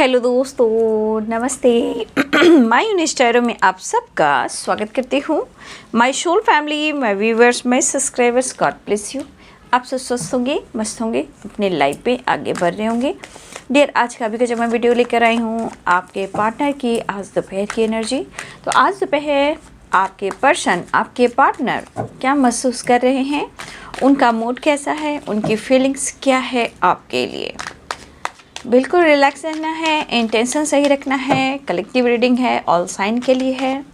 Hello दोस्तों, नमस्ते। My यूनिस्टारो में आप सबका स्वागत करती हूँ। My soul family, my viewers, my subscribers, God bless you. आप सब स्वस्थ होंगे, मस्त होंगे, अपने लाइफ पे आगे बढ़ रहे होंगे। डियर, आज का अभी का जब मैं वीडियो लेकर आई हूँ आपके पार्टनर की आज दोपहर की एनर्जी। तो आज दोपहर आपके पर्सन, आपके पार्टनर क्या महसूस कर रहे हैं, उनका मूड कैसा है, उनकी फीलिंग्स क्या है आपके लिए। बिल्कुल रिलैक्स रहना है, इंटेंशन सही रखना है। कलेक्टिव रीडिंग है, ऑल साइन के लिए है।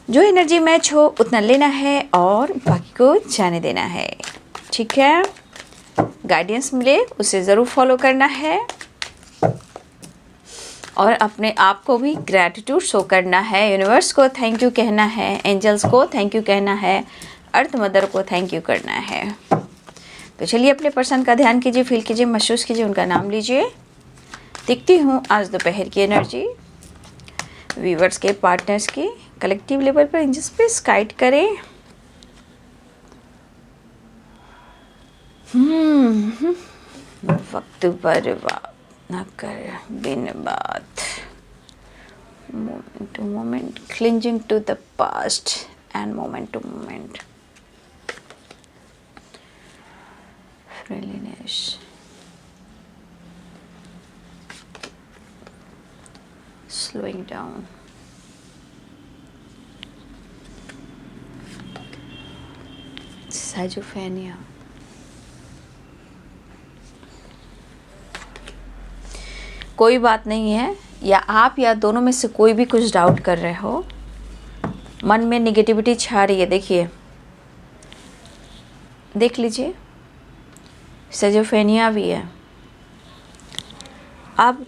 जो एनर्जी मैच हो उतना लेना है और बाकी को जाने देना है, ठीक है। गाइडेंस मिले उसे ज़रूर फॉलो करना है और अपने आप को भी ग्रैटिट्यूड शो करना है। यूनिवर्स को थैंक यू कहना है, एंजल्स को थैंक यू कहना है, अर्थ मदर को थैंक यू करना है। तो चलिए अपने पर्सन का ध्यान कीजिए, फील कीजिए, महसूस कीजिए, उनका नाम लीजिए। देखती हूँ आज दोपहर की एनर्जी व्यूवर्स के, पार्टनर्स की कलेक्टिव लेवल पर। एंजल्स प्लीज गाइड करें। वक्त बर्बाद न कर बिन बात, moment to moment, clinging to the past and moment to moment, friendliness, slowing down, schizophrenia. कोई बात नहीं है, या आप या दोनों में से कोई भी कुछ डाउट कर रहे हो, मन में निगेटिविटी छा रही है। देखिए, देख लीजिए, साइजोफेनिया भी है। अब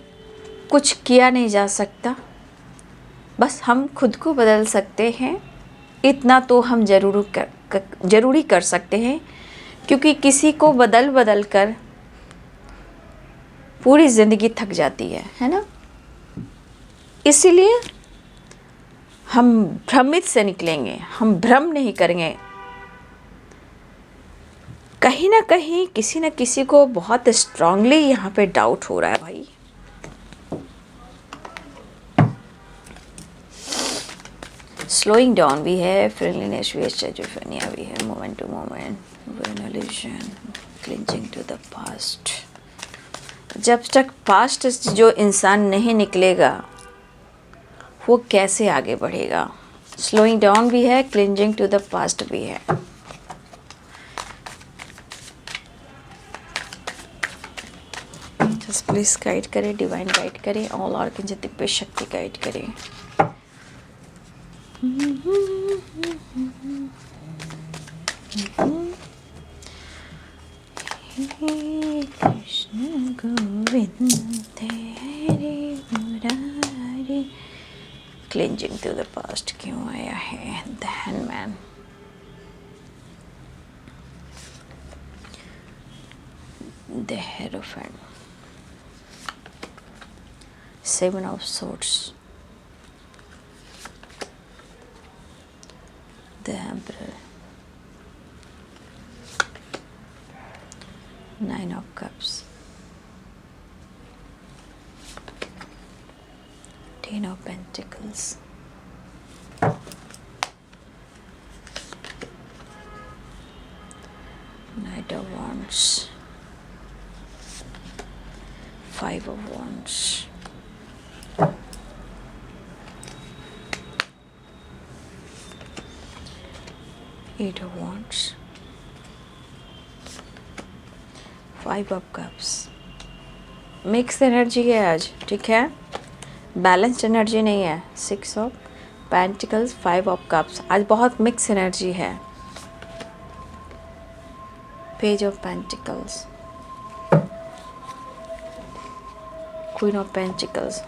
कुछ किया नहीं जा सकता, बस हम खुद को बदल सकते हैं। इतना तो हम ज़रूरी कर सकते हैं, क्योंकि किसी को बदल बदल कर पूरी ज़िंदगी थक जाती है ना। इसीलिए हम भ्रमित से निकलेंगे, हम भ्रम नहीं करेंगे। कहीं ना कहीं किसी न किसी को बहुत स्ट्रांगली यहाँ पे डाउट हो रहा है भाई। स्लोइंग डाउन भी है, फ्रेंडलीनेस भी है, साइजोफेनिया भी है, मोमेंट टू मोमेंट, वेनल्यूशन, क्लिंजिंग टू द पास्ट। जब तक पास्ट जो इंसान नहीं निकलेगा वो कैसे आगे बढ़ेगा। स्लोइंग डाउन भी है, क्लिंजिंग टू द पास्ट भी है। प्लीज गाइड करें, डिवाइन गाइड करें, ऑल आर्कएंजल दिव्य शक्ति गाइड करें। Krishna Govind Hare Murari. Cleansing to the past क्यों आया है? The hanged man, the hierophant, Seven of Swords, the Emperor, Nine of Cups, Ten of Pentacles, Knight of Wands, Five of Wands, Eight of Wands, Five of Cups। Mix energy है आज, ठीक है, balanced energy नहीं है। Six of pentacles, five of cups, आज बहुत mix energy है। Page of pentacles, queen of pentacles.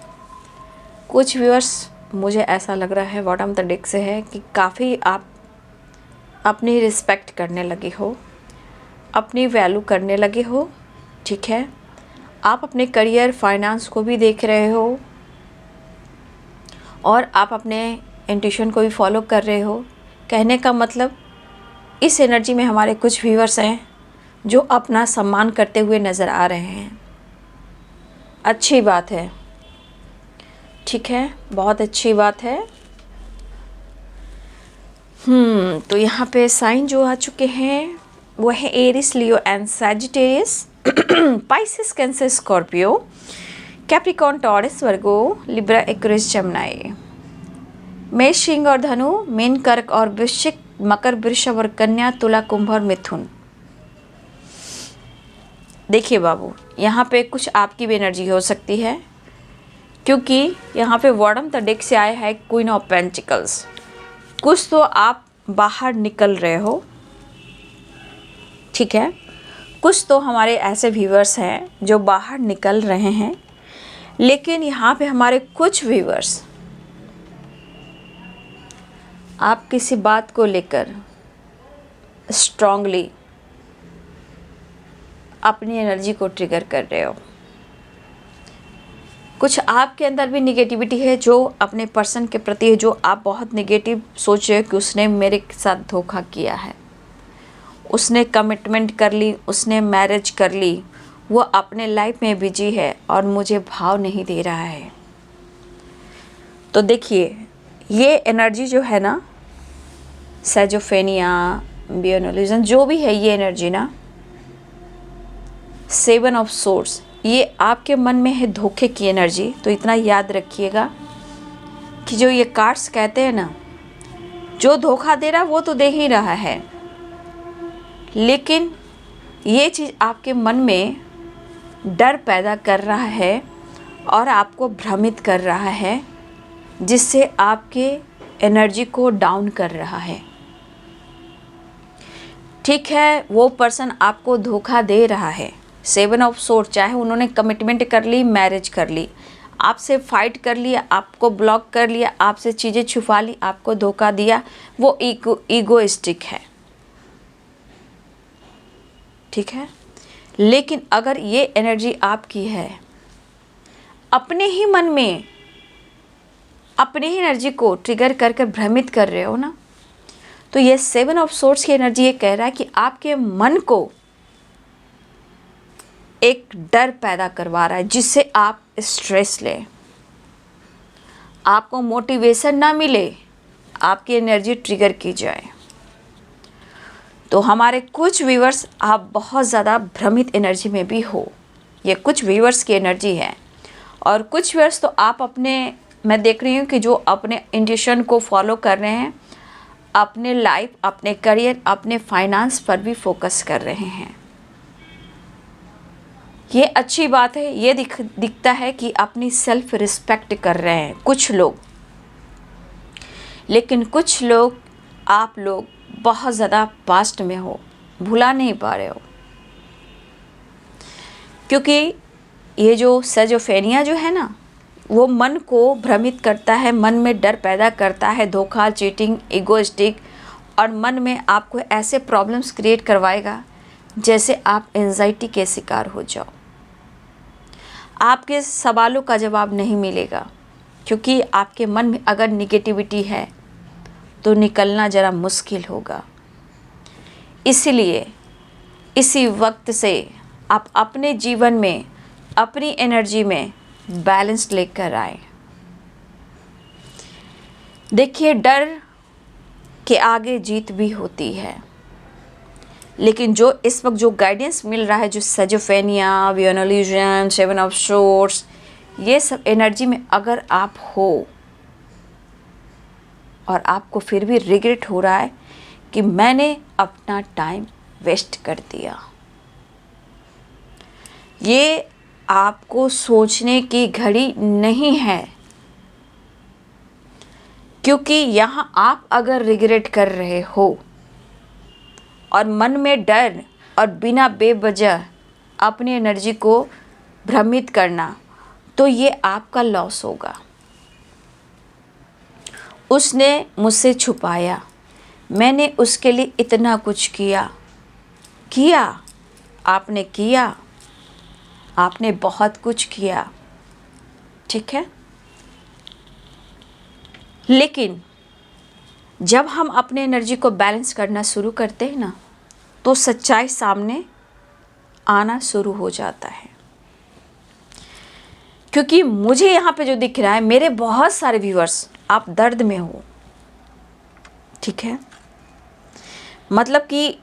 कुछ व्यूअर्स, मुझे ऐसा लग रहा है बॉटम द डेक से है कि काफ़ी आप अपनी रिस्पेक्ट करने लगे हो, अपनी वैल्यू करने लगे हो, ठीक है। आप अपने करियर, फाइनेंस को भी देख रहे हो और आप अपने इंट्यूशन को भी फॉलो कर रहे हो। कहने का मतलब, इस एनर्जी में हमारे कुछ व्यूअर्स हैं जो अपना सम्मान करते हुए नज़र आ रहे हैं। अच्छी बात है, ठीक है, बहुत अच्छी बात है। तो यहाँ पे साइन जो आ चुके हैं वो है Aries, Leo and Sagittarius, Pisces, Cancer, Scorpio, Capricorn, Taurus, Virgo, Libra, Aquarius, Gemini. मेष, सिंह और धनु, मीन, कर्क और वृश्चिक, मकर, वृषभ और कन्या, तुला, कुंभ और मिथुन। देखिए बाबू, यहाँ पे कुछ आपकी भी एनर्जी हो सकती है, क्योंकि यहाँ पे बॉटम द डेक से आया है क्वीन ऑफ पेंटिकल्स। कुछ तो आप बाहर निकल रहे हो, ठीक है, कुछ तो हमारे ऐसे व्यूवर्स हैं जो बाहर निकल रहे हैं, लेकिन यहाँ पे हमारे कुछ व्यूवर्स आप किसी बात को लेकर स्ट्रांगली अपनी एनर्जी को ट्रिगर कर रहे हो। कुछ आपके अंदर भी निगेटिविटी है जो अपने पर्सन के प्रति है, जो आप बहुत निगेटिव सोच रहे हो कि उसने मेरे साथ धोखा किया है, उसने कमिटमेंट कर ली, उसने मैरिज कर ली, वो अपने लाइफ में बिजी है और मुझे भाव नहीं दे रहा है। तो देखिए, ये एनर्जी जो है ना, सेजोफेनिया, बियोनोलिजन, जो भी है ये एनर्जी ना, 7 ऑफ सोर्स, ये आपके मन में है धोखे की एनर्जी। तो इतना याद रखिएगा कि जो ये कार्ड्स कहते हैं ना, जो धोखा दे रहा वो तो दे ही रहा है, लेकिन ये चीज़ आपके मन में डर पैदा कर रहा है और आपको भ्रमित कर रहा है, जिससे आपके एनर्जी को डाउन कर रहा है। ठीक है, वो पर्सन आपको धोखा दे रहा है, 7 ऑफ सोर्ड, चाहे उन्होंने कमिटमेंट कर ली, मैरिज कर ली, आपसे फाइट कर लिया, आपको ब्लॉक कर लिया, आपसे चीज़ें छुपा ली, आपको धोखा दिया, वो ईगोइस्टिक है, ठीक है। लेकिन अगर ये एनर्जी आपकी है, अपने ही मन में अपने ही एनर्जी को ट्रिगर कर भ्रमित कर रहे हो ना, तो ये 7 ऑफ सोर्ड्स की एनर्जी ये कह रहा है कि आपके मन को एक डर पैदा करवा रहा है, जिससे आप स्ट्रेस लें, आपको मोटिवेशन ना मिले, आपकी एनर्जी ट्रिगर की जाए। तो हमारे कुछ व्यूअर्स आप बहुत ज़्यादा भ्रमित एनर्जी में भी हो, ये कुछ व्यूअर्स की एनर्जी है। और कुछ व्यूअर्स तो आप अपने, मैं देख रही हूँ कि जो अपने इंट्यूशन को फॉलो कर रहे हैं, अपने लाइफ, अपने करियर, अपने फाइनेंस पर भी फोकस कर रहे हैं। ये अच्छी बात है, ये दिखता है कि अपनी सेल्फ रिस्पेक्ट कर रहे हैं कुछ लोग। लेकिन कुछ लोग, आप लोग बहुत ज़्यादा पास्ट में हो, भुला नहीं पा रहे हो, क्योंकि ये जो सेजोफेनिया जो है ना, वो मन को भ्रमित करता है, मन में डर पैदा करता है, धोखा, चीटिंग, ईगोइस्टिक, और मन में आपको ऐसे प्रॉब्लम्स क्रिएट करवाएगा जैसे आप एंजाइटी के शिकार हो जाओ। आपके सवालों का जवाब नहीं मिलेगा, क्योंकि आपके मन में अगर निगेटिविटी है तो निकलना ज़रा मुश्किल होगा। इसलिए इसी वक्त से आप अपने जीवन में, अपनी एनर्जी में बैलेंस लेकर आए। देखिए, डर के आगे जीत भी होती है, लेकिन जो इस वक्त जो गाइडेंस मिल रहा है, जो सेजोफेनिया, वियोनोलिजन, 7 ऑफ सोर्ड्स, ये सब एनर्जी में अगर आप हो और आपको फिर भी रिग्रेट हो रहा है कि मैंने अपना टाइम वेस्ट कर दिया, ये आपको सोचने की घड़ी नहीं है। क्योंकि यहाँ आप अगर रिग्रेट कर रहे हो और मन में डर और बिना बेवजह अपनी एनर्जी को भ्रमित करना, तो ये आपका लॉस होगा। उसने मुझसे छुपाया, मैंने उसके लिए इतना कुछ किया, आपने किया, आपने बहुत कुछ किया, ठीक है। लेकिन जब हम अपने एनर्जी को बैलेंस करना शुरू करते हैं ना, तो सच्चाई सामने आना शुरू हो जाता है। क्योंकि मुझे यहाँ पे जो दिख रहा है, मेरे बहुत सारे व्यूअर्स आप दर्द में हो, ठीक है। मतलब कि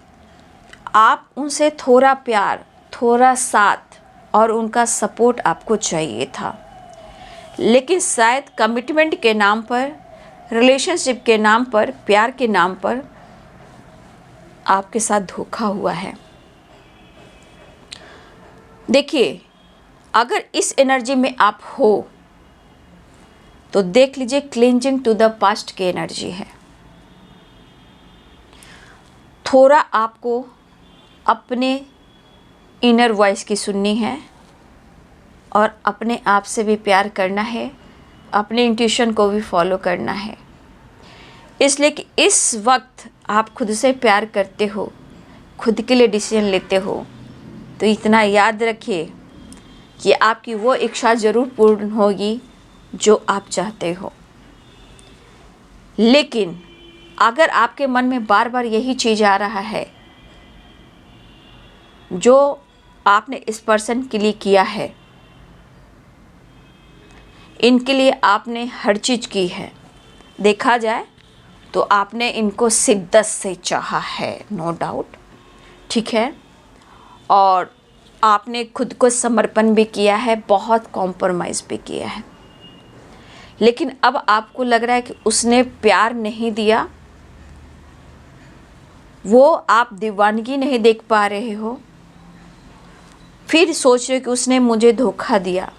आप उनसे थोड़ा प्यार, थोड़ा साथ और उनका सपोर्ट आपको चाहिए था, लेकिन शायद कमिटमेंट के नाम पर, रिलेशनशिप के नाम पर, प्यार के नाम पर आपके साथ धोखा हुआ है। देखिए, अगर इस एनर्जी में आप हो तो देख लीजिए, क्लींजिंग टू द पास्ट की एनर्जी है। थोड़ा आपको अपने इनर वॉइस की सुननी है और अपने आप से भी प्यार करना है, अपने इंट्यूशन को भी फॉलो करना है। इसलिए कि इस वक्त आप खुद से प्यार करते हो, खुद के लिए डिसीजन लेते हो, तो इतना याद रखिए कि आपकी वो इच्छा ज़रूर पूर्ण होगी जो आप चाहते हो। लेकिन अगर आपके मन में बार बार यही चीज़ आ रहा है जो आपने इस पर्सन के लिए किया है, इनके लिए आपने हर चीज़ की है, देखा जाए तो आपने इनको शिद्दत से चाहा है, नो डाउट, ठीक है। और आपने खुद को समर्पण भी किया है, बहुत कॉम्प्रोमाइज़ भी किया है, लेकिन अब आपको लग रहा है कि उसने प्यार नहीं दिया, वो आप दीवानगी नहीं देख पा रहे हो, फिर सोच रहे हो कि उसने मुझे धोखा दिया।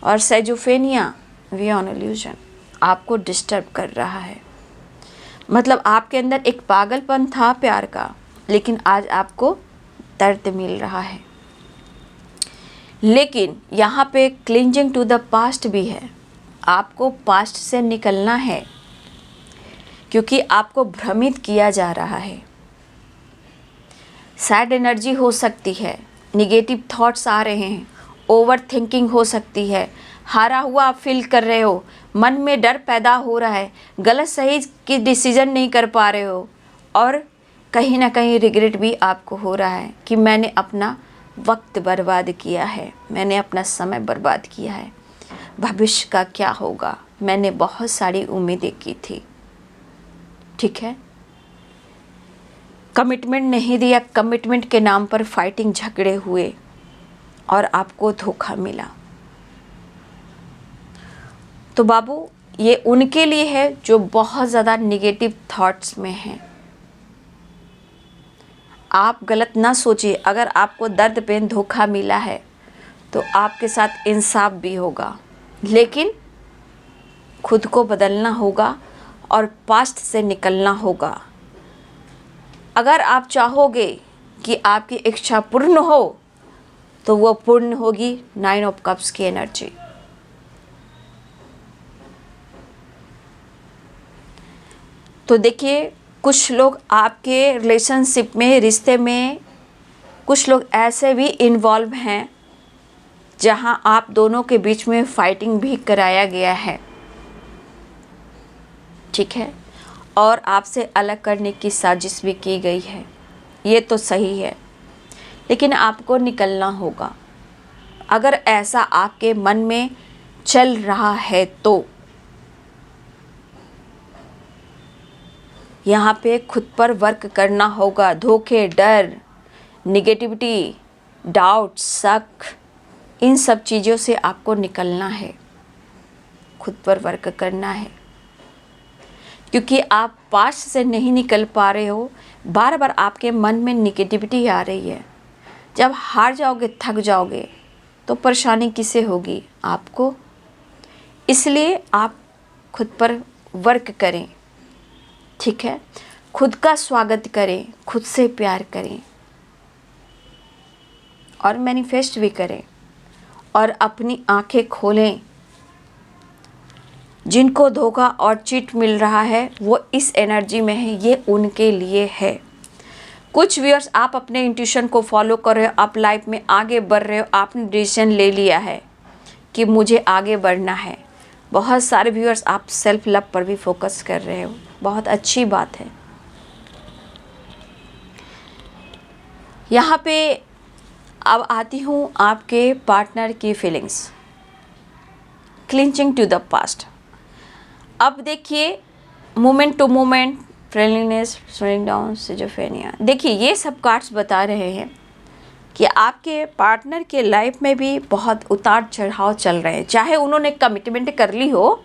और सेजोफेनिया, वी ऑन इल्यूजन, आपको डिस्टर्ब कर रहा है। मतलब आपके अंदर एक पागलपन था प्यार का, लेकिन आज आपको दर्द मिल रहा है। लेकिन यहाँ पे क्लिंजिंग टू द पास्ट भी है, आपको पास्ट से निकलना है, क्योंकि आपको भ्रमित किया जा रहा है। सैड एनर्जी हो सकती है, निगेटिव थॉट्स आ रहे हैं, ओवर थिंकिंग हो सकती है, हारा हुआ आप फील कर रहे हो, मन में डर पैदा हो रहा है, गलत सही की डिसीजन नहीं कर पा रहे हो, और कहीं ना कहीं रिग्रेट भी आपको हो रहा है कि मैंने अपना वक्त बर्बाद किया है, मैंने अपना समय बर्बाद किया है, भविष्य का क्या होगा, मैंने बहुत सारी उम्मीदें की थी, ठीक है। कमिटमेंट नहीं दिया, कमिटमेंट के नाम पर फाइटिंग, झगड़े हुए और आपको धोखा मिला। तो बाबू, ये उनके लिए है जो बहुत ज़्यादा निगेटिव थॉट्स में हैं। आप गलत ना सोचिए, अगर आपको दर्द पेन धोखा मिला है तो आपके साथ इंसाफ भी होगा, लेकिन खुद को बदलना होगा और पास्ट से निकलना होगा। अगर आप चाहोगे कि आपकी इच्छा पूर्ण हो तो वो पूर्ण होगी। 9 ऑफ कप्स की एनर्जी। तो देखिए, कुछ लोग आपके रिलेशनशिप में, रिश्ते में, कुछ लोग ऐसे भी इन्वॉल्व हैं जहां आप दोनों के बीच में फाइटिंग भी कराया गया है, ठीक है, और आपसे अलग करने की साजिश भी की गई है। ये तो सही है, लेकिन आपको निकलना होगा। अगर ऐसा आपके मन में चल रहा है तो यहाँ पे खुद पर वर्क करना होगा। धोखे, डर, निगेटिविटी, डाउट, शक, इन सब चीज़ों से आपको निकलना है, खुद पर वर्क करना है, क्योंकि आप पास्ट से नहीं निकल पा रहे हो। बार बार आपके मन में निगेटिविटी आ रही है। जब हार जाओगे, थक जाओगे, तो परेशानी किसे होगी? आपको। इसलिए आप खुद पर वर्क करें, ठीक है। खुद का स्वागत करें, खुद से प्यार करें और मैनिफेस्ट भी करें और अपनी आंखें खोलें। जिनको धोखा और चीट मिल रहा है वो इस एनर्जी में है, ये उनके लिए है। कुछ व्यूअर्स आप अपने इंट्यूशन को फॉलो कर रहे हो, आप लाइफ में आगे बढ़ रहे हो, आपने डिसीजन ले लिया है कि मुझे आगे बढ़ना है। बहुत सारे व्यूअर्स आप सेल्फ लव पर भी फोकस कर रहे हो, बहुत अच्छी बात है। यहाँ पे अब आती हूँ आपके पार्टनर की feelings. Clinging to the past. अब देखिए moment to moment, friendliness, slowing down, schizophrenia. देखिए ये सब कार्ड्स बता रहे हैं कि आपके पार्टनर के लाइफ में भी बहुत उतार चढ़ाव चल रहे हैं, चाहे उन्होंने कमिटमेंट कर ली हो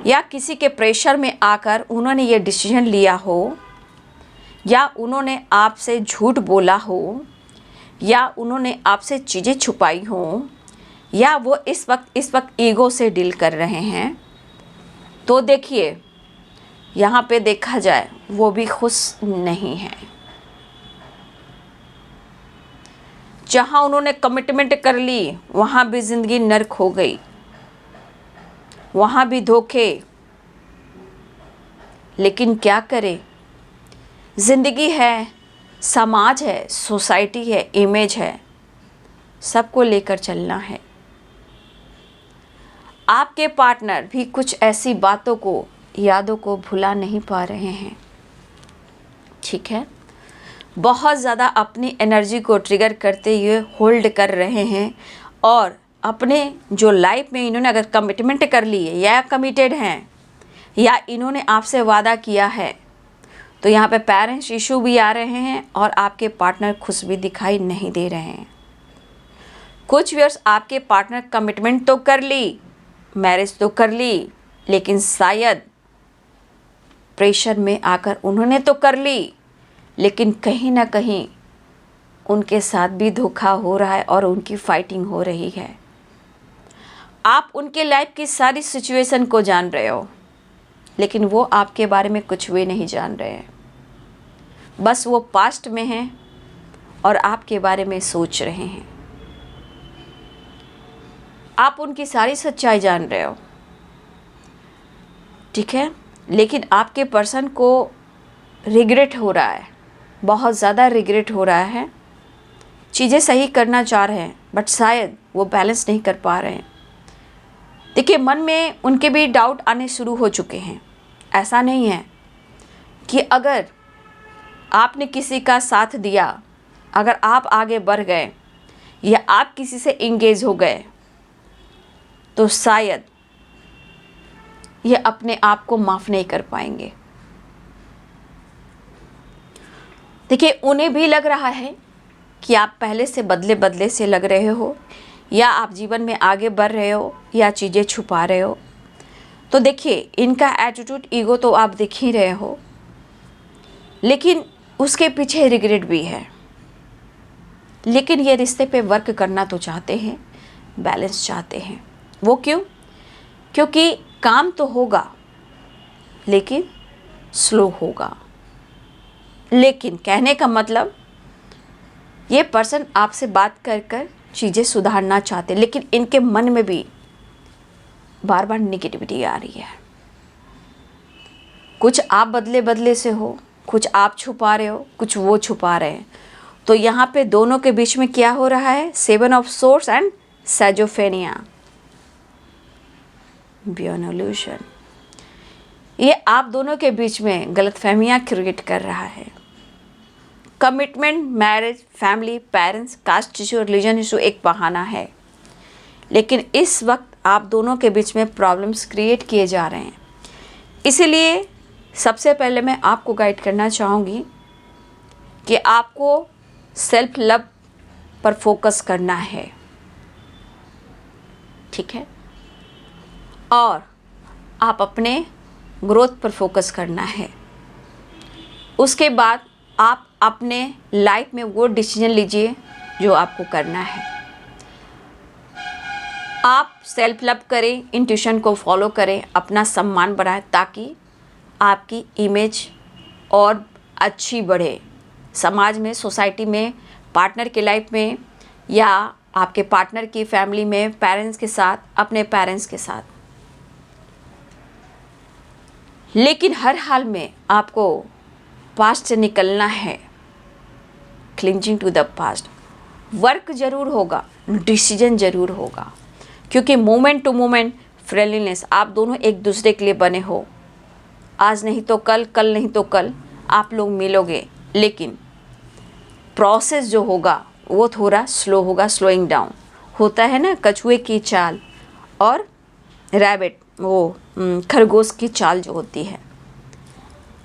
या किसी के प्रेशर में आकर उन्होंने ये डिसीजन लिया हो, या उन्होंने आपसे झूठ बोला हो, या उन्होंने आपसे चीज़ें छुपाई हो, या वो इस वक्त ईगो से डील कर रहे हैं। तो देखिए यहाँ पे देखा जाए वो भी खुश नहीं है। जहाँ उन्होंने कमिटमेंट कर ली वहाँ भी ज़िंदगी नर्क हो गई, वहाँ भी धोखे। लेकिन क्या करें, ज़िंदगी है, समाज है, सोसाइटी है, इमेज है, सबको लेकर चलना है। आपके पार्टनर भी कुछ ऐसी बातों को, यादों को भुला नहीं पा रहे हैं, ठीक है। बहुत ज़्यादा अपनी एनर्जी को ट्रिगर करते हुए होल्ड कर रहे हैं, और अपने जो लाइफ में इन्होंने अगर कमिटमेंट कर ली है या कमिटेड हैं या इन्होंने आपसे वादा किया है, तो यहाँ पे पेरेंट्स इशू भी आ रहे हैं और आपके पार्टनर खुश भी दिखाई नहीं दे रहे हैं। कुछ व्यूअर्स आपके पार्टनर कमिटमेंट तो कर ली, मैरिज तो कर ली, लेकिन शायद प्रेशर में आकर उन्होंने तो कर ली, लेकिन कहीं ना कहीं उनके साथ भी धोखा हो रहा है और उनकी फाइटिंग हो रही है। आप उनके लाइफ की सारी सिचुएशन को जान रहे हो, लेकिन वो आपके बारे में कुछ भी नहीं जान रहे हैं। बस वो पास्ट में हैं और आपके बारे में सोच रहे हैं। आप उनकी सारी सच्चाई जान रहे हो, ठीक है, लेकिन आपके पर्सन को रिग्रेट हो रहा है, बहुत ज़्यादा रिग्रेट हो रहा है। चीज़ें सही करना चाह रहे हैं बट शायद वो बैलेंस नहीं कर पा रहे हैं। देखिए मन में उनके भी डाउट आने शुरू हो चुके हैं। ऐसा नहीं है कि अगर आपने किसी का साथ दिया, अगर आप आगे बढ़ गए या आप किसी से इंगेज हो गए, तो शायद ये अपने आप को माफ़ नहीं कर पाएंगे। देखिए उन्हें भी लग रहा है कि आप पहले से बदले से लग रहे हो, या आप जीवन में आगे बढ़ रहे हो, या चीज़ें छुपा रहे हो। तो देखिए इनका एटीट्यूड, ईगो तो आप देख ही रहे हो, लेकिन उसके पीछे रिग्रेट भी है। लेकिन ये रिश्ते पे वर्क करना तो चाहते हैं, बैलेंस चाहते हैं। वो क्यों? क्योंकि काम तो होगा लेकिन स्लो होगा। लेकिन कहने का मतलब ये पर्सन आपसे बात कर कर चीज़ें सुधारना चाहते, लेकिन इनके मन में भी बार बार नेगेटिविटी आ रही है। कुछ आप बदले से हो, कुछ आप छुपा रहे हो, कुछ वो छुपा रहे हैं। तो यहाँ पे दोनों के बीच में क्या हो रहा है? 7 of swords and schizophrenia, beyond illusion. ये आप दोनों के बीच में गलतफहमियाँ क्रिएट कर रहा है। Commitment, marriage, family, parents, caste issue, religion issue एक बहाना है, लेकिन इस वक्त आप दोनों के बीच में प्रॉब्लम्स क्रिएट किए जा रहे हैं। इसीलिए सबसे पहले मैं आपको गाइड करना चाहूँगी कि आपको सेल्फ लव पर फोकस करना है, ठीक है, और आप अपने ग्रोथ पर फोकस करना है। उसके बाद आप अपने लाइफ में वो डिसीजन लीजिए जो आपको करना है। आप सेल्फ लव करें, इंट्यूशन को फॉलो करें, अपना सम्मान बढ़ाएं, ताकि आपकी इमेज और अच्छी बढ़े समाज में, सोसाइटी में, पार्टनर के लाइफ में, या आपके पार्टनर की फैमिली में, पेरेंट्स के साथ, अपने पेरेंट्स के साथ। लेकिन हर हाल में आपको पास्ट से निकलना है, clinging to the past. Work ज़रूर होगा, डिसीजन ज़रूर होगा, क्योंकि मोमेंट टू मोमेंट फ्रेंडलीनेस, आप दोनों एक दूसरे के लिए बने हो। आज नहीं तो कल, कल नहीं तो कल आप लोग मिलोगे, लेकिन प्रोसेस जो होगा वो थोड़ा स्लो होगा, स्लोइंग डाउन होता है ना, कछुए की चाल और रैबिट, वो खरगोश की चाल जो होती है,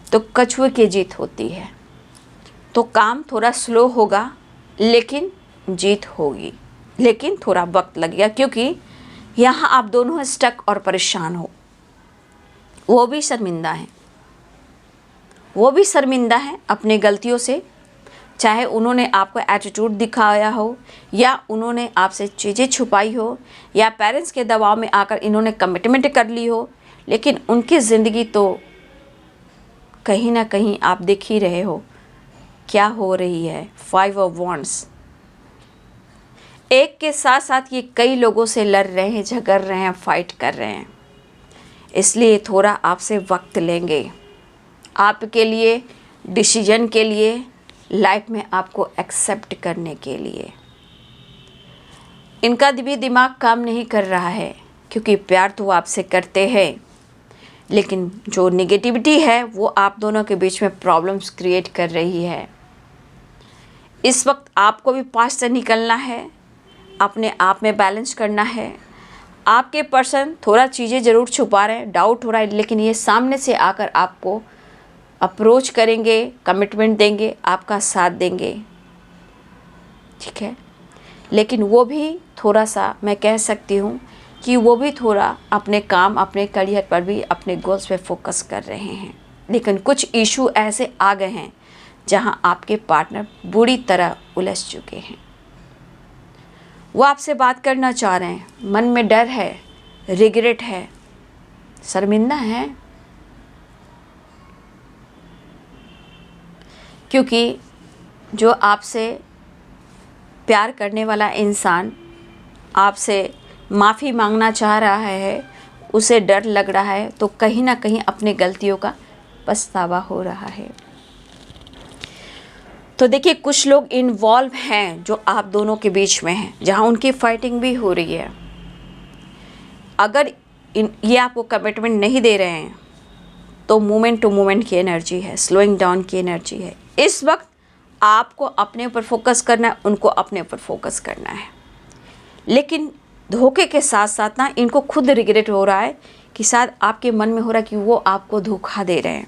तो कछुए की जीत होती है। तो काम थोड़ा स्लो होगा लेकिन जीत होगी, लेकिन थोड़ा वक्त लगेगा, क्योंकि यहाँ आप दोनों स्टक और परेशान हो। वो भी शर्मिंदा है, वो भी शर्मिंदा है अपनी गलतियों से, चाहे उन्होंने आपको एटीट्यूड दिखाया हो, या उन्होंने आपसे चीज़ें छुपाई हो, या पेरेंट्स के दबाव में आकर इन्होंने कमिटमेंट कर ली हो, लेकिन उनकी ज़िंदगी तो कहीं ना कहीं आप देख ही रहे हो क्या हो रही है। 5 ऑफ वॉन्ड्स, एक के साथ साथ ये कई लोगों से लड़ रहे हैं, झगड़ रहे हैं, फाइट कर रहे हैं, इसलिए थोड़ा आपसे वक्त लेंगे आपके लिए, डिसीजन के लिए, लाइफ में आपको एक्सेप्ट करने के लिए। इनका भी दिमाग काम नहीं कर रहा है, क्योंकि प्यार तो आपसे करते हैं, लेकिन जो निगेटिविटी है वो आप दोनों के बीच में प्रॉब्लम्स क्रिएट कर रही है। इस वक्त आपको भी पास्ट से निकलना है, अपने आप में बैलेंस करना है। आपके पर्सन थोड़ा चीज़ें ज़रूर छुपा रहे हैं, डाउट हो रहा है, लेकिन ये सामने से आकर आपको अप्रोच करेंगे, कमिटमेंट देंगे, आपका साथ देंगे, ठीक है। लेकिन वो भी थोड़ा सा, मैं कह सकती हूँ कि वो भी थोड़ा अपने काम, अपने करियर पर भी, अपने गोल्स पे फोकस कर रहे हैं। लेकिन कुछ इशू ऐसे आ गए हैं जहाँ आपके पार्टनर बुरी तरह उलझ चुके हैं। वो आपसे बात करना चाह रहे हैं, मन में डर है, रिग्रेट है, शर्मिंदा है, क्योंकि जो आपसे प्यार करने वाला इंसान आपसे माफ़ी मांगना चाह रहा है, उसे डर लग रहा है, तो कहीं ना कहीं अपनी गलतियों का पछतावा हो रहा है। तो देखिए, कुछ लोग इन्वॉल्व हैं जो आप दोनों के बीच में हैं, जहां उनकी फाइटिंग भी हो रही है। अगर ये आपको कमिटमेंट नहीं दे रहे हैं तो मोमेंट टू मोमेंट की एनर्जी है, स्लोइंग डाउन की एनर्जी है। इस वक्त आपको अपने ऊपर फोकस करना है, उनको अपने ऊपर फोकस करना है। लेकिन धोखे के साथ साथ ना, इनको खुद रिग्रेट हो रहा है कि शायद आपके मन में हो रहा है कि वो आपको धोखा दे रहे हैं।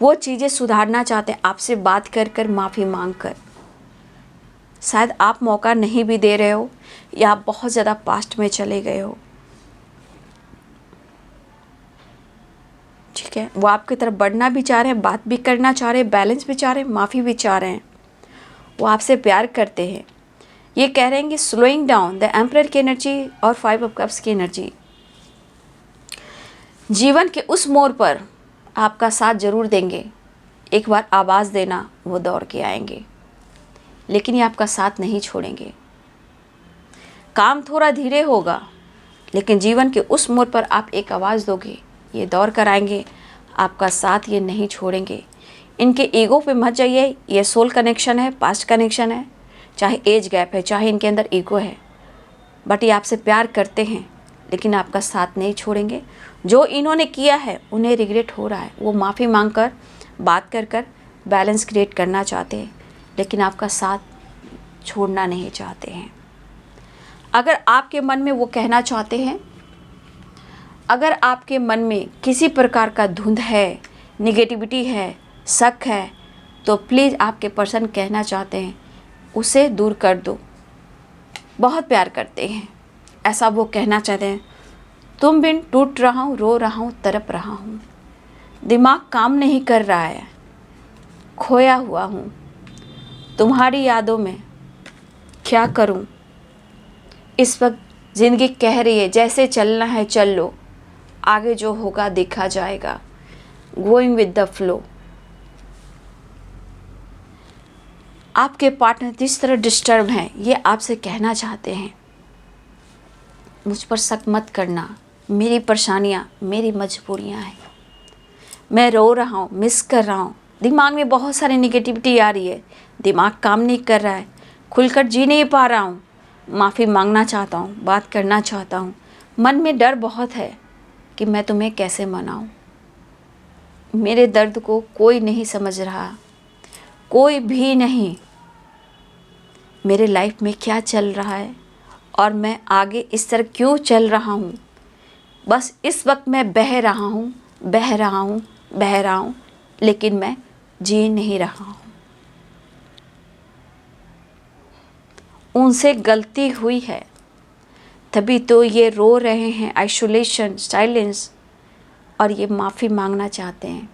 वो चीज़ें सुधारना चाहते हैं, आपसे बात कर कर, माफ़ी मांग कर। शायद आप मौका नहीं भी दे रहे हो, या आप बहुत ज़्यादा पास्ट में चले गए हो, ठीक है। वो आपकी तरफ बढ़ना भी चाह रहे हैं, बात भी करना चाह रहे हैं, बैलेंस भी चाह रहे हैं, माफ़ी भी चाह रहे हैं। वो आपसे प्यार करते हैं। ये कह रहे हैं कि स्लोइंग डाउन, द एम्परर की एनर्जी और 5 ऑफ कप्स की एनर्जी, जीवन के उस मोड़ पर आपका साथ ज़रूर देंगे। एक बार आवाज़ देना, वो दौड़ के आएंगे, लेकिन ये आपका साथ नहीं छोड़ेंगे। काम थोड़ा धीरे होगा, लेकिन जीवन के उस मोड़ पर आप एक आवाज़ दोगे, ये दौड़ कर आएंगे, आपका साथ ये नहीं छोड़ेंगे। इनके ईगो पे मत जाइए, ये सोल कनेक्शन है, पास्ट कनेक्शन है, चाहे एज गैप है, चाहे इनके अंदर ईगो है, बट ये आपसे प्यार करते हैं, लेकिन आपका साथ नहीं छोड़ेंगे। जो इन्होंने किया है उन्हें रिग्रेट हो रहा है, वो माफ़ी मांग कर, बात कर कर बैलेंस क्रिएट करना चाहते हैं, लेकिन आपका साथ छोड़ना नहीं चाहते हैं। अगर आपके मन में वो कहना चाहते हैं, अगर आपके मन में किसी प्रकार का धुंध है, निगेटिविटी है, शक है, तो प्लीज़ आपके पर्सन कहना चाहते हैं, उसे दूर कर दो। बहुत प्यार करते हैं, ऐसा वो कहना चाहते हैं। तुम बिन टूट रहा हूँ, रो रहा हूँ, तड़प रहा हूँ, दिमाग काम नहीं कर रहा है, खोया हुआ हूँ, तुम्हारी यादों में क्या करूँ। इस वक्त ज़िंदगी कह रही है, जैसे चलना है चल लो, आगे जो होगा देखा जाएगा, गोइंग विद द फ्लो। आपके पार्टनर जिस तरह डिस्टर्ब हैं, ये आपसे कहना चाहते हैं, मुझ पर शक मत करना, मेरी परेशानियाँ, मेरी मजबूरियाँ हैं, मैं रो रहा हूँ, मिस कर रहा हूँ, दिमाग में बहुत सारी निगेटिविटी आ रही है, दिमाग काम नहीं कर रहा है, खुलकर जी नहीं पा रहा हूँ, माफ़ी मांगना चाहता हूँ, बात करना चाहता हूँ, मन में डर बहुत है कि मैं तुम्हें कैसे मनाऊँ। मेरे दर्द को कोई नहीं समझ रहा, कोई भी नहीं। मेरे लाइफ में क्या चल रहा है और मैं आगे इस तरह क्यों चल रहा हूँ। बस इस वक्त मैं बह रहा हूँ, बह रहा हूँ, बह रहा हूँ, लेकिन मैं जी नहीं रहा हूँ। उनसे गलती हुई है, तभी तो ये रो रहे हैं, आइसोलेशन, साइलेंस, और ये माफ़ी मांगना चाहते हैं।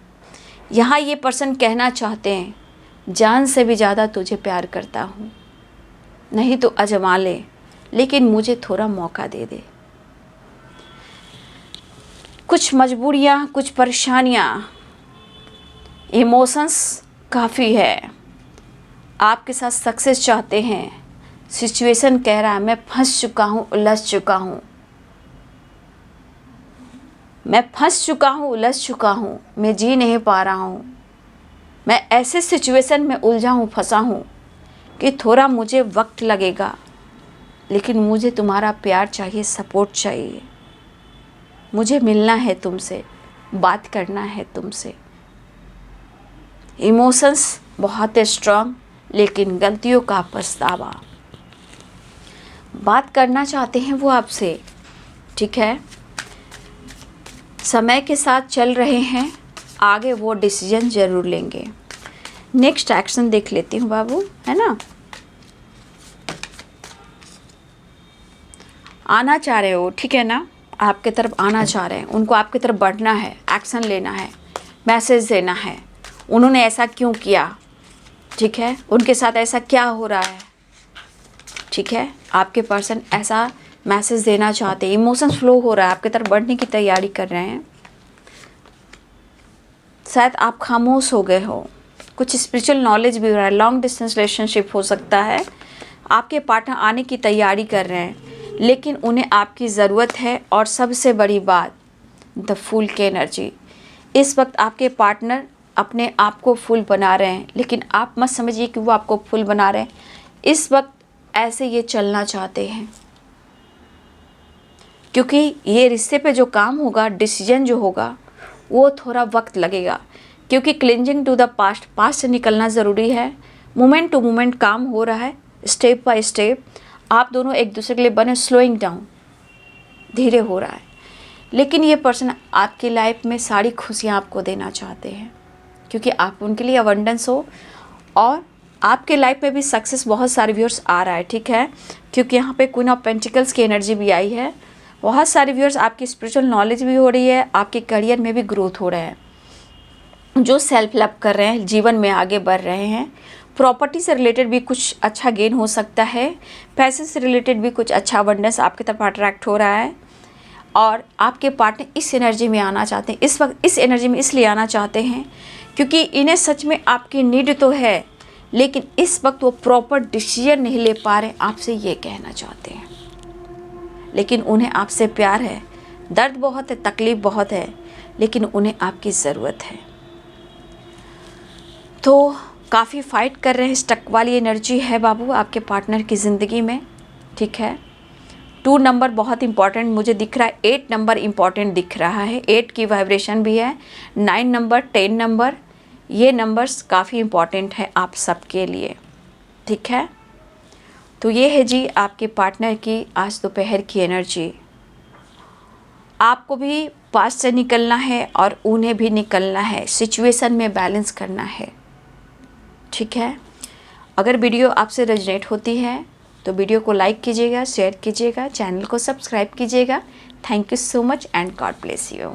यहाँ ये पर्सन कहना चाहते हैं, जान से भी ज़्यादा तुझे प्यार करता हूँ, नहीं तो आजमा ले, लेकिन मुझे थोड़ा मौका दे दे। कुछ मजबूरियाँ, कुछ परेशानियाँ, इमोशंस काफ़ी है। आपके साथ सक्सेस चाहते हैं। सिचुएशन कह रहा है मैं फंस चुका हूँ, उलझ चुका हूँ, मैं फंस चुका हूँ, उलझ चुका हूँ, मैं जी नहीं पा रहा हूँ। मैं ऐसे सिचुएशन में उलझा हूँ, फंसा हूँ कि थोड़ा मुझे वक्त लगेगा, लेकिन मुझे तुम्हारा प्यार चाहिए, सपोर्ट चाहिए। मुझे मिलना है तुमसे, बात करना है तुमसे। इमोशंस बहुत स्ट्रांग, लेकिन गलतियों का पछतावा। बात करना चाहते हैं वो आपसे, ठीक है। समय के साथ चल रहे हैं, आगे वो डिसीजन ज़रूर लेंगे। नेक्स्ट एक्शन देख लेती हूँ बाबू, है ना। आना चाह रहे हो, ठीक है ना, आपके तरफ आना चाह रहे हैं, उनको आपकी तरफ बढ़ना है, एक्शन लेना है, मैसेज देना है। उन्होंने ऐसा क्यों किया, ठीक है, उनके साथ ऐसा क्या हो रहा है, ठीक है। आपके पर्सन ऐसा मैसेज देना चाहते हैं, इमोशंस फ्लो हो रहा है, आपकी तरफ बढ़ने की तैयारी कर रहे हैं। शायद आप खामोश हो गए हो, कुछ स्पिरिचुअल नॉलेज भी हो रहा है, लॉन्ग डिस्टेंस रिलेशनशिप हो सकता है। आपके पार्टनर आने की तैयारी कर रहे हैं, लेकिन उन्हें आपकी ज़रूरत है। और सबसे बड़ी बात, द फूल की एनर्जी। इस वक्त आपके पार्टनर अपने आप को फुल बना रहे हैं, लेकिन आप मत समझिए कि वो आपको फुल बना रहे हैं। इस वक्त ऐसे ये चलना चाहते हैं, क्योंकि ये रिश्ते पे जो काम होगा, डिसीजन जो होगा, वो थोड़ा वक्त लगेगा। क्योंकि clinging to the past, past से निकलना ज़रूरी है। मोमेंट टू मोमेंट काम हो रहा है, स्टेप बाय स्टेप। आप दोनों एक दूसरे के लिए बने, स्लोइंग डाउन, धीरे हो रहा है। लेकिन ये पर्सन आपकी लाइफ में सारी खुशियाँ आपको देना चाहते हैं, क्योंकि आप उनके लिए अबंडेंस हो। और आपके लाइफ में भी सक्सेस बहुत सारे व्यूअर्स आ रहा है, ठीक है, क्योंकि यहाँ पे क्वीन ऑफ पेंटिकल्स की एनर्जी भी आई है। बहुत सारे व्यूअर्स, आपकी स्पिरिचुअल नॉलेज भी हो रही है, आपके करियर में भी ग्रोथ हो रहा है। जो सेल्फ लव कर रहे हैं, जीवन में आगे बढ़ रहे हैं। प्रॉपर्टी से रिलेटेड भी कुछ अच्छा गेन हो सकता है। पैसे से रिलेटेड भी कुछ अच्छा अबंडेंस आपकी तरफ अट्रैक्ट हो रहा है। और आपके पार्टनर इस एनर्जी में आना चाहते हैं, इस वक्त इस एनर्जी में इसलिए आना चाहते हैं क्योंकि इन्हें सच में आपकी नीड तो है, लेकिन इस वक्त वो प्रॉपर डिसीजन नहीं ले पा रहे, आपसे ये कहना चाहते हैं। लेकिन उन्हें आपसे प्यार है, दर्द बहुत है, तकलीफ़ बहुत है, लेकिन उन्हें आपकी ज़रूरत है। तो काफ़ी फाइट कर रहे हैं, स्टक वाली एनर्जी है बाबू आपके पार्टनर की ज़िंदगी में, ठीक है। 2 नंबर बहुत इंपॉर्टेंट मुझे दिख रहा है, 8 नंबर इंपॉर्टेंट दिख रहा है, 8 की वाइब्रेशन भी है, 9 नंबर, 10 नंबर, ये नंबर्स काफ़ी इंपॉर्टेंट है आप सबके लिए, ठीक है। तो ये है जी आपके पार्टनर की आज दोपहर की एनर्जी। आपको भी पास से निकलना है और उन्हें भी निकलना है, सिचुएशन में बैलेंस करना है, ठीक है। अगर वीडियो आपसे रेजोनेट होती है तो वीडियो को लाइक कीजिएगा, शेयर कीजिएगा, चैनल को सब्सक्राइब कीजिएगा। Thank you so much and God bless you.